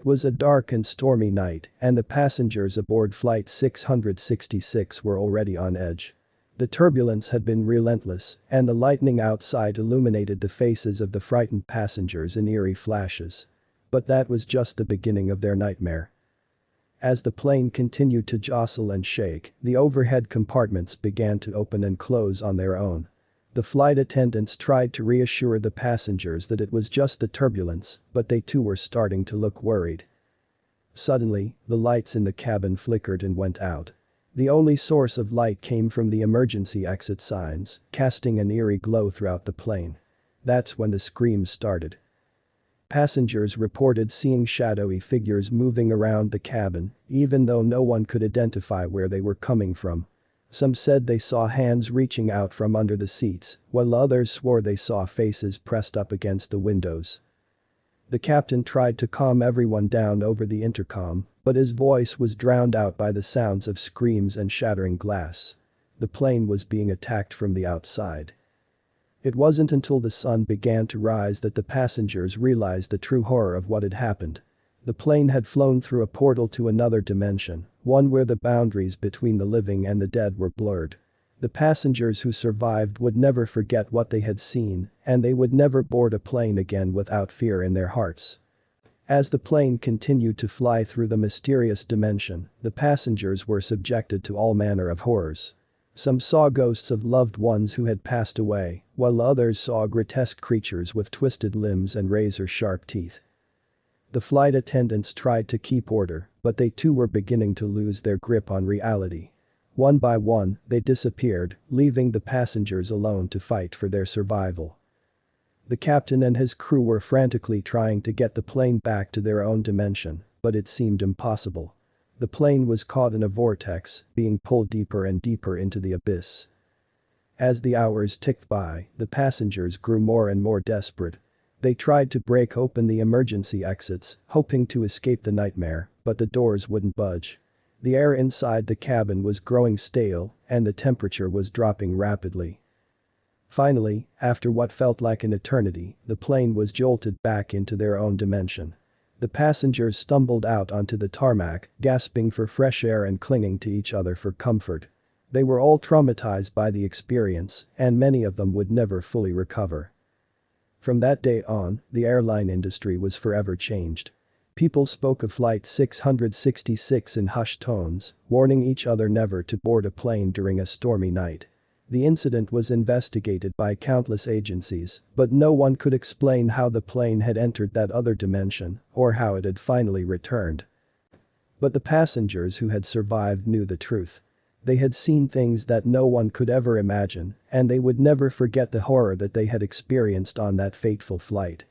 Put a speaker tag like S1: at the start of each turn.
S1: It was a dark and stormy night, and the passengers aboard Flight 666 were already on edge. The turbulence had been relentless, and the lightning outside illuminated the faces of the frightened passengers in eerie flashes. But that was just the beginning of their nightmare. As the plane continued to jostle and shake, the overhead compartments began to open and close on their own. The flight attendants tried to reassure the passengers that it was just the turbulence, but they too were starting to look worried. Suddenly, the lights in the cabin flickered and went out. The only source of light came from the emergency exit signs, casting an eerie glow throughout the plane. That's when the screams started. Passengers reported seeing shadowy figures moving around the cabin, even though no one could identify where they were coming from. Some said they saw hands reaching out from under the seats, while others swore they saw faces pressed up against the windows. The captain tried to calm everyone down over the intercom, but his voice was drowned out by the sounds of screams and shattering glass. The plane was being attacked from the outside. It wasn't until the sun began to rise that the passengers realized the true horror of what had happened. The plane had flown through a portal to another dimension, one where the boundaries between the living and the dead were blurred. The passengers who survived would never forget what they had seen, and they would never board a plane again without fear in their hearts. As the plane continued to fly through the mysterious dimension, the passengers were subjected to all manner of horrors. Some saw ghosts of loved ones who had passed away, while others saw grotesque creatures with twisted limbs and razor-sharp teeth. The flight attendants tried to keep order, but they too were beginning to lose their grip on reality. One by one, they disappeared, leaving the passengers alone to fight for their survival. The captain and his crew were frantically trying to get the plane back to their own dimension, but it seemed impossible. The plane was caught in a vortex, being pulled deeper and deeper into the abyss. As the hours ticked by, the passengers grew more and more desperate. They tried to break open the emergency exits, hoping to escape the nightmare, but the doors wouldn't budge. The air inside the cabin was growing stale, and the temperature was dropping rapidly. Finally, after what felt like an eternity, the plane was jolted back into their own dimension. The passengers stumbled out onto the tarmac, gasping for fresh air and clinging to each other for comfort. They were all traumatized by the experience, and many of them would never fully recover. From that day on, the airline industry was forever changed. People spoke of Flight 666 in hushed tones, warning each other never to board a plane during a stormy night. The incident was investigated by countless agencies, but no one could explain how the plane had entered that other dimension or how it had finally returned. But the passengers who had survived knew the truth. They had seen things that no one could ever imagine, and they would never forget the horror that they had experienced on that fateful flight.